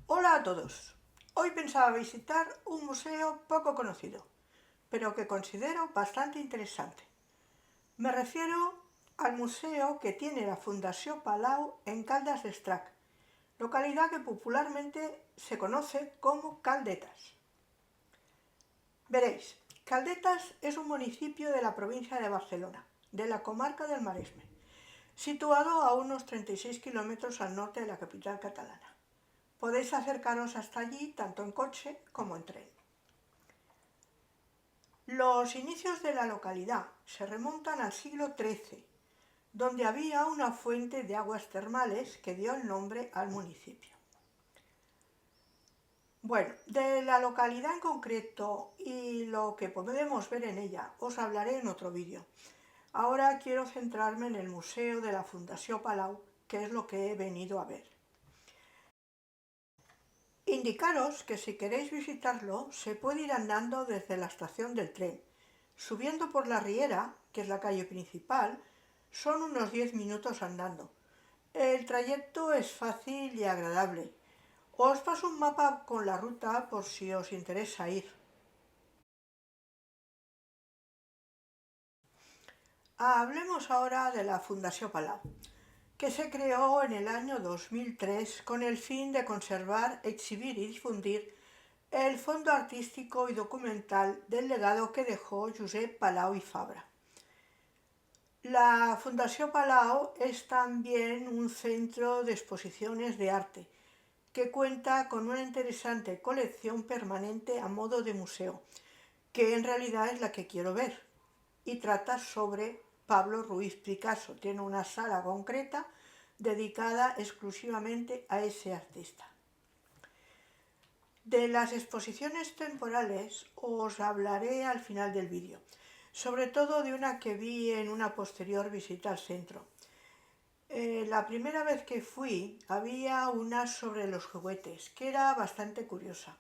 Hola a todos. Hoy pensaba visitar un museo poco conocido, pero que considero bastante interesante. Me refiero al museo que tiene la Fundació Palau en Caldas d'Estrac, localidad que popularmente se conoce como Caldetas. Veréis, Caldetas es un municipio de la provincia de Barcelona, de la comarca del Maresme, situado a unos 36 kilómetros al norte de la capital catalana. Podéis acercaros hasta allí tanto en coche como en tren. Los inicios de la localidad se remontan al siglo XIII, donde había una fuente de aguas termales que dio el nombre al municipio. Bueno, de la localidad en concreto y lo que podemos ver en ella os hablaré en otro vídeo. Ahora quiero centrarme en el Museo de la Fundació Palau, que es lo que he venido a ver. Indicaros que si queréis visitarlo se puede ir andando desde la estación del tren. Subiendo por la Riera, que es la calle principal, son unos 10 minutos andando. El trayecto es fácil y agradable. Os paso un mapa con la ruta por si os interesa ir. Hablemos ahora de la Fundació Palau, que se creó en el año 2003 con el fin de conservar, exhibir y difundir el fondo artístico y documental del legado que dejó Josep Palau i Fabra. La Fundació Palau es también un centro de exposiciones de arte que cuenta con una interesante colección permanente a modo de museo, que en realidad es la que quiero ver, y trata sobre Pablo Ruiz Picasso. Tiene una sala concreta dedicada exclusivamente a ese artista. De las exposiciones temporales os hablaré al final del vídeo, sobre todo de una que vi en una posterior visita al centro. La primera vez que fui había una sobre los juguetes, que era bastante curiosa.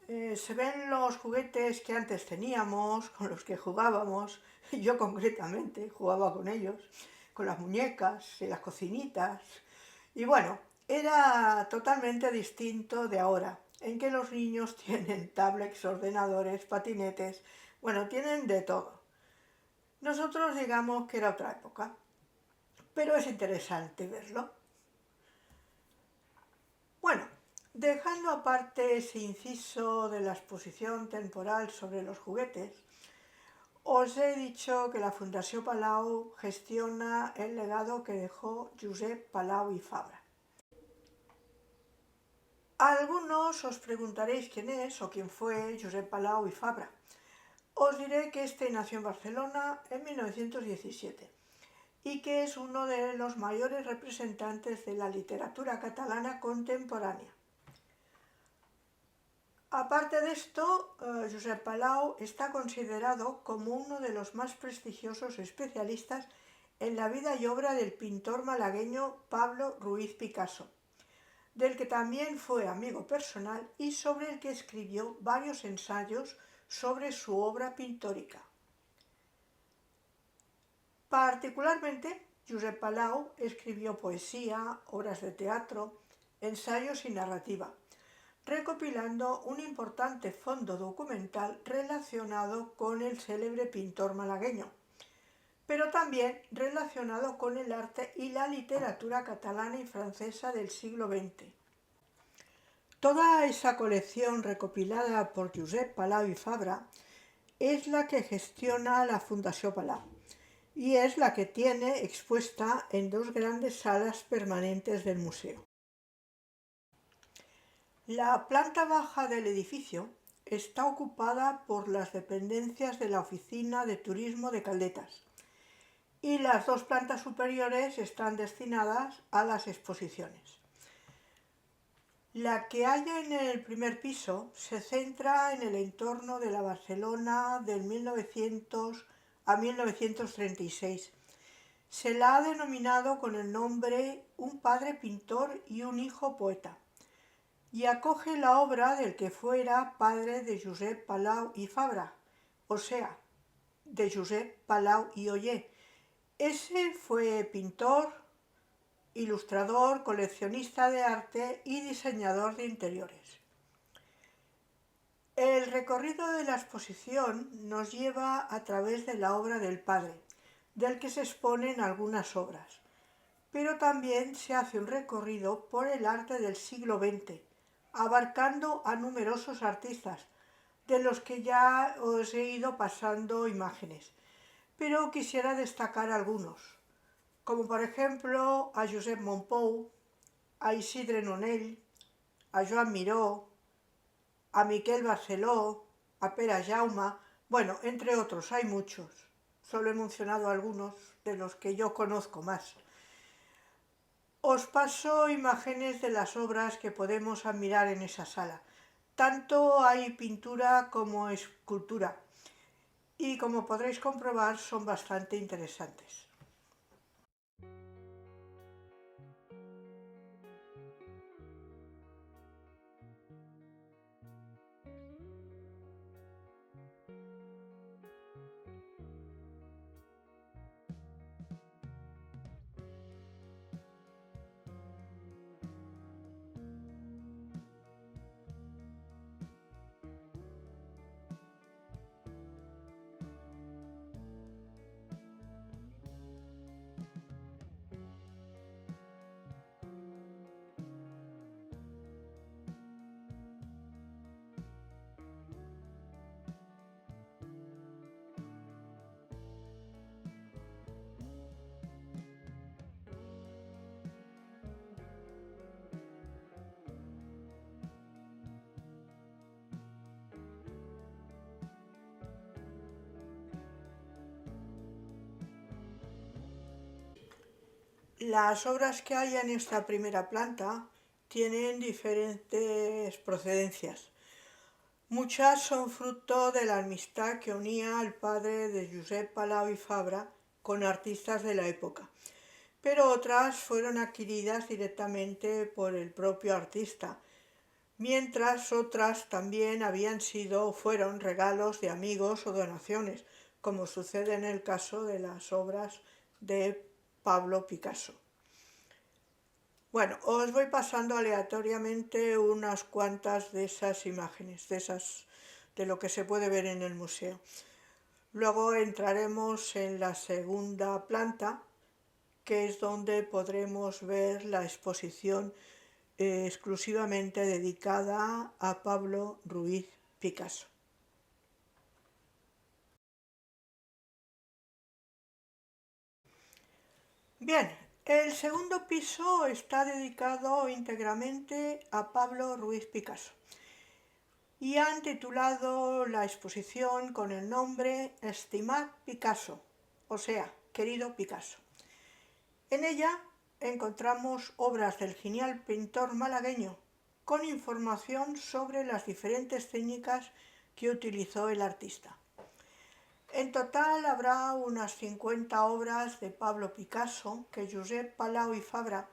Se ven los juguetes que antes teníamos, con los que jugábamos, yo concretamente jugaba con ellos, con las muñecas y las cocinitas, y bueno, era totalmente distinto de ahora, en que los niños tienen tablets, ordenadores, patinetes, bueno, tienen de todo. Nosotros digamos que era otra época, pero es interesante verlo. Bueno, dejando aparte ese inciso de la exposición temporal sobre los juguetes, os he dicho que la Fundació Palau gestiona el legado que dejó Josep Palau i Fabra. Algunos os preguntaréis quién es o quién fue Josep Palau i Fabra. Os diré que este nació en Barcelona en 1917 y que es uno de los mayores representantes de la literatura catalana contemporánea. Aparte de esto, Josep Palau está considerado como uno de los más prestigiosos especialistas en la vida y obra del pintor malagueño Pablo Ruiz Picasso, del que también fue amigo personal y sobre el que escribió varios ensayos sobre su obra pictórica. Particularmente, Josep Palau escribió poesía, obras de teatro, ensayos y narrativa, recopilando un importante fondo documental relacionado con el célebre pintor malagueño, pero también relacionado con el arte y la literatura catalana y francesa del siglo XX. Toda esa colección recopilada por Josep Palau i Fabra es la que gestiona la Fundació Palau y es la que tiene expuesta en dos grandes salas permanentes del museo. La planta baja del edificio está ocupada por las dependencias de la Oficina de Turismo de Caldetas y las dos plantas superiores están destinadas a las exposiciones. La que hay en el primer piso se centra en el entorno de la Barcelona del 1900 a 1936. Se la ha denominado con el nombre Un padre pintor y un hijo poeta, y acoge la obra del que fuera padre de Josep Palau i Fabra, o sea, de Josep Palau i Oller. Ese fue pintor, ilustrador, coleccionista de arte y diseñador de interiores. El recorrido de la exposición nos lleva a través de la obra del padre, del que se exponen algunas obras, pero también se hace un recorrido por el arte del siglo XX, abarcando a numerosos artistas, de los que ya os he ido pasando imágenes, pero quisiera destacar algunos, como por ejemplo a Josep Montpou, a Isidre Nonell, a Joan Miró, a Miquel Barceló, a Pere Jaume, bueno, entre otros, hay muchos. Solo he mencionado algunos de los que yo conozco más. Os paso imágenes de las obras que podemos admirar en esa sala. Tanto hay pintura como escultura y como podréis comprobar son bastante interesantes. Las obras que hay en esta primera planta tienen diferentes procedencias. Muchas son fruto de la amistad que unía al padre de Josep Palau y Fabra con artistas de la época, pero otras fueron adquiridas directamente por el propio artista, mientras otras también fueron regalos de amigos o donaciones, como sucede en el caso de las obras de Pablo Picasso. Bueno, os voy pasando aleatoriamente unas cuantas de esas imágenes, de lo que se puede ver en el museo. Luego entraremos en la segunda planta, que es donde podremos ver la exposición exclusivamente dedicada a Pablo Ruiz Picasso. Bien, el segundo piso está dedicado íntegramente a Pablo Ruiz Picasso y han titulado la exposición con el nombre Estimat Picasso, o sea, querido Picasso. En ella encontramos obras del genial pintor malagueño con información sobre las diferentes técnicas que utilizó el artista. En total habrá unas 50 obras de Pablo Picasso que Josep Palau y Fabra,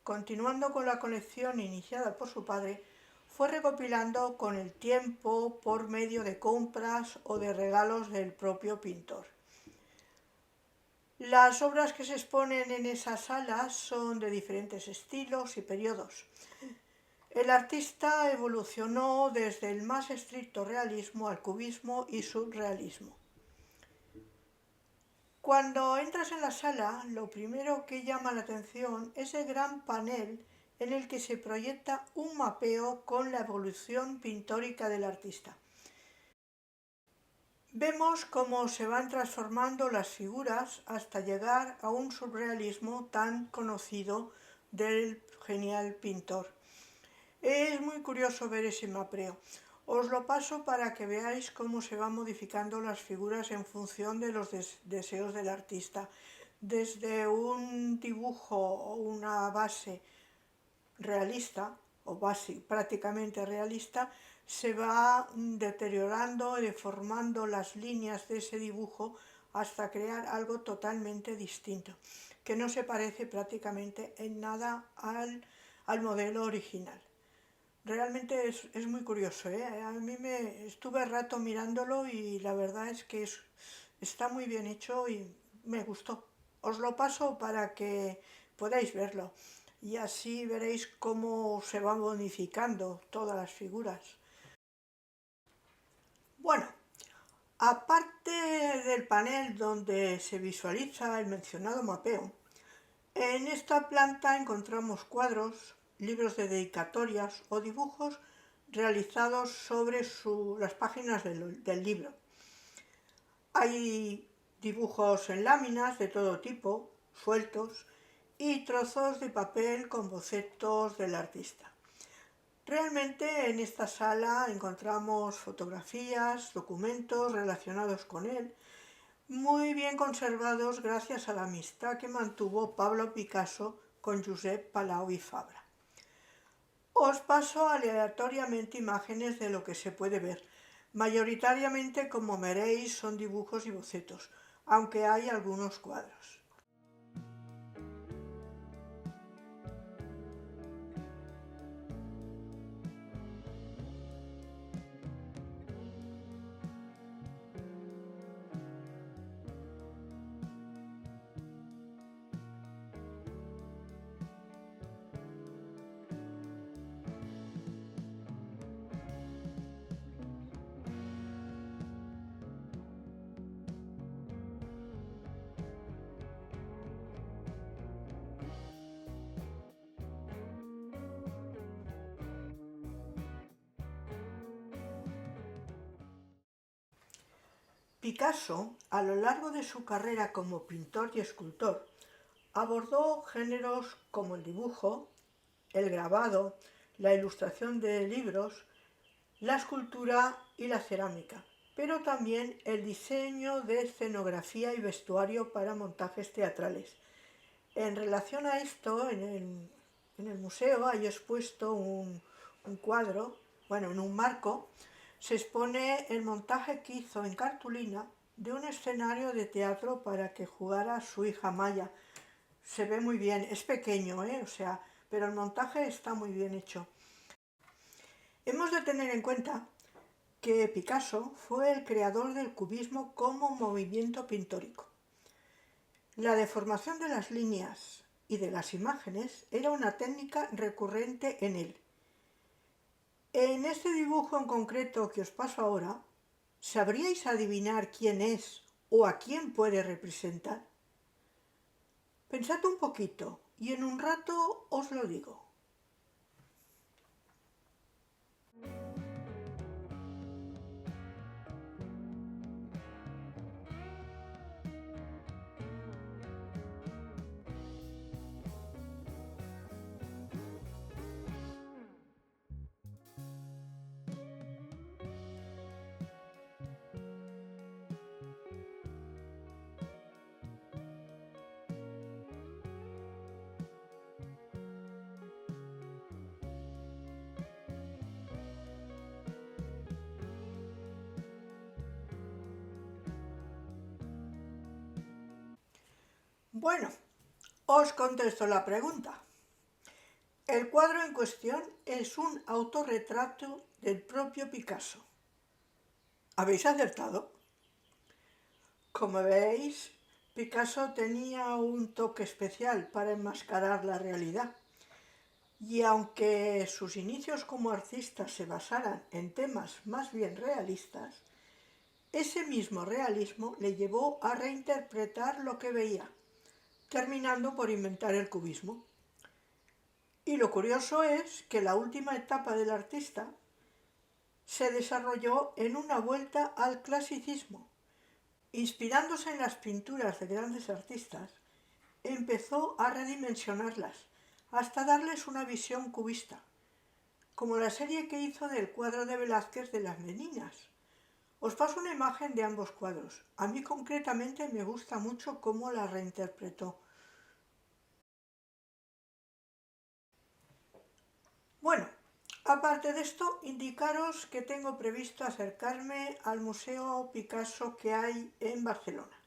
continuando con la colección iniciada por su padre, fue recopilando con el tiempo por medio de compras o de regalos del propio pintor. Las obras que se exponen en esa sala son de diferentes estilos y periodos. El artista evolucionó desde el más estricto realismo al cubismo y surrealismo. Cuando entras en la sala, lo primero que llama la atención es el gran panel en el que se proyecta un mapeo con la evolución pintórica del artista. Vemos cómo se van transformando las figuras hasta llegar a un surrealismo tan conocido del genial pintor. Es muy curioso ver ese mapeo. Os lo paso para que veáis cómo se van modificando las figuras en función de los deseos del artista. Desde un dibujo o una base realista, o base prácticamente realista, se va deteriorando y deformando las líneas de ese dibujo hasta crear algo totalmente distinto, que no se parece prácticamente en nada al modelo original. Realmente es muy curioso, ¿eh? A mí me estuve rato mirándolo y la verdad es que está muy bien hecho y me gustó. Os lo paso para que podéis verlo y así veréis cómo se van modificando todas las figuras. Bueno, aparte del panel donde se visualiza el mencionado mapeo, en esta planta encontramos cuadros, libros de dedicatorias o dibujos realizados sobre las páginas del libro. Hay dibujos en láminas de todo tipo, sueltos, y trozos de papel con bocetos del artista. Realmente en esta sala encontramos fotografías, documentos relacionados con él, muy bien conservados gracias a la amistad que mantuvo Pablo Picasso con Josep Palau i Fabra. Os paso aleatoriamente imágenes de lo que se puede ver. Mayoritariamente, como veréis, son dibujos y bocetos, aunque hay algunos cuadros. Picasso, a lo largo de su carrera como pintor y escultor, abordó géneros como el dibujo, el grabado, la ilustración de libros, la escultura y la cerámica, pero también el diseño de escenografía y vestuario para montajes teatrales. En relación a esto, en el museo hay expuesto un cuadro, bueno, en un marco, se expone el montaje que hizo en cartulina de un escenario de teatro para que jugara su hija Maya. Se ve muy bien, es pequeño, o sea, pero el montaje está muy bien hecho. Hemos de tener en cuenta que Picasso fue el creador del cubismo como movimiento pintórico. La deformación de las líneas y de las imágenes era una técnica recurrente en él. En este dibujo en concreto que os paso ahora, ¿sabríais adivinar quién es o a quién puede representar? Pensad un poquito y en un rato os lo digo. Bueno, os contesto la pregunta. El cuadro en cuestión es un autorretrato del propio Picasso. ¿Habéis acertado? Como veis, Picasso tenía un toque especial para enmascarar la realidad. Y aunque sus inicios como artista se basaran en temas más bien realistas, ese mismo realismo le llevó a reinterpretar lo que veía, terminando por inventar el cubismo. Y lo curioso es que la última etapa del artista se desarrolló en una vuelta al clasicismo. Inspirándose en las pinturas de grandes artistas, empezó a redimensionarlas hasta darles una visión cubista, como la serie que hizo del cuadro de Velázquez de las Meninas. Os paso una imagen de ambos cuadros. A mí concretamente me gusta mucho cómo la reinterpretó. Bueno, aparte de esto, indicaros que tengo previsto acercarme al Museo Picasso que hay en Barcelona.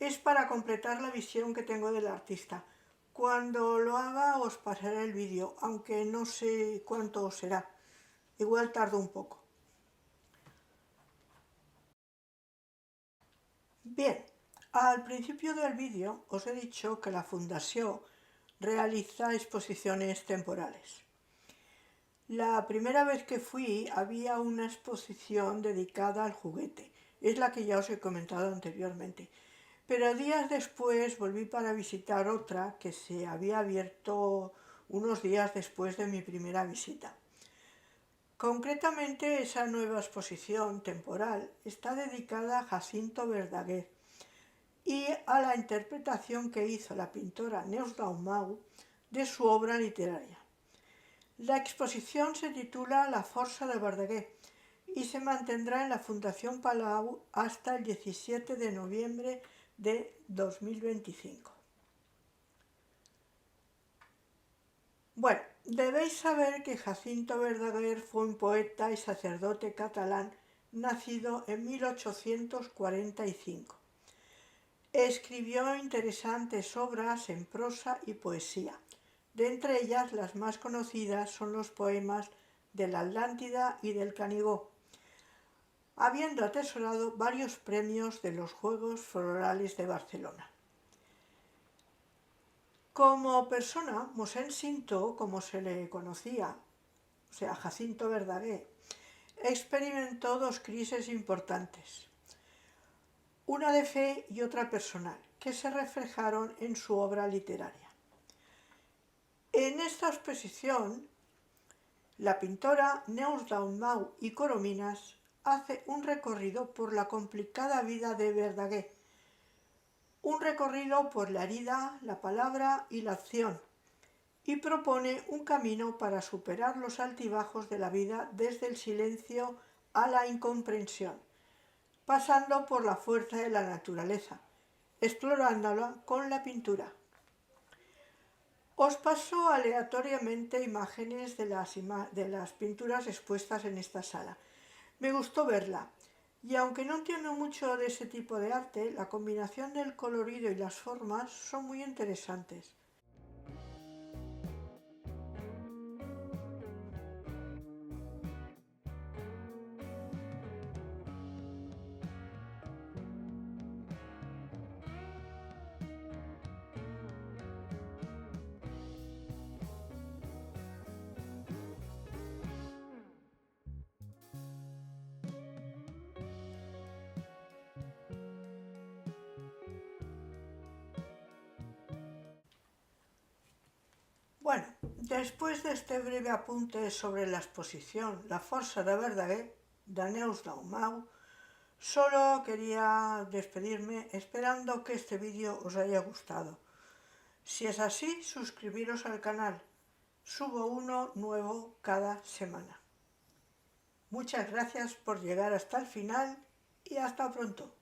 Es para completar la visión que tengo del artista. Cuando lo haga os pasaré el vídeo, aunque no sé cuánto será. Igual tardo un poco. Bien, al principio del vídeo os he dicho que la Fundació realiza exposiciones temporales. La primera vez que fui había una exposición dedicada al juguete, es la que ya os he comentado anteriormente, pero días después volví para visitar otra que se había abierto unos días después de mi primera visita. Concretamente, esa nueva exposición temporal está dedicada a Jacinto Verdaguer y a la interpretación que hizo la pintora Neus Dalmau de su obra literaria. La exposición se titula La Força de Verdaguer y se mantendrá en la Fundación Palau hasta el 17 de noviembre de 2025. Bueno, debéis saber que Jacinto Verdaguer fue un poeta y sacerdote catalán nacido en 1845. Escribió interesantes obras en prosa y poesía. De entre ellas, las más conocidas son los poemas de la Atlántida y del Canigó, habiendo atesorado varios premios de los Juegos Florales de Barcelona. Como persona, Mosén Cinto, como se le conocía, o sea, Jacinto Verdaguer, experimentó dos crisis importantes, una de fe y otra personal, que se reflejaron en su obra literaria. En esta exposición, la pintora Neus Dalmau y Corominas hace un recorrido por la complicada vida de Verdaguer, un recorrido por la herida, la palabra y la acción, y propone un camino para superar los altibajos de la vida desde el silencio a la incomprensión, pasando por la fuerza de la naturaleza, explorándola con la pintura. Os paso aleatoriamente imágenes de las pinturas expuestas en esta sala. Me gustó verla, y aunque no entiendo mucho de ese tipo de arte, la combinación del colorido y las formas son muy interesantes. Bueno, después de este breve apunte sobre la exposición La Força de Verdaguer, de Neus Dalmau, solo quería despedirme esperando que este vídeo os haya gustado. Si es así, suscribiros al canal. Subo uno nuevo cada semana. Muchas gracias por llegar hasta el final y hasta pronto.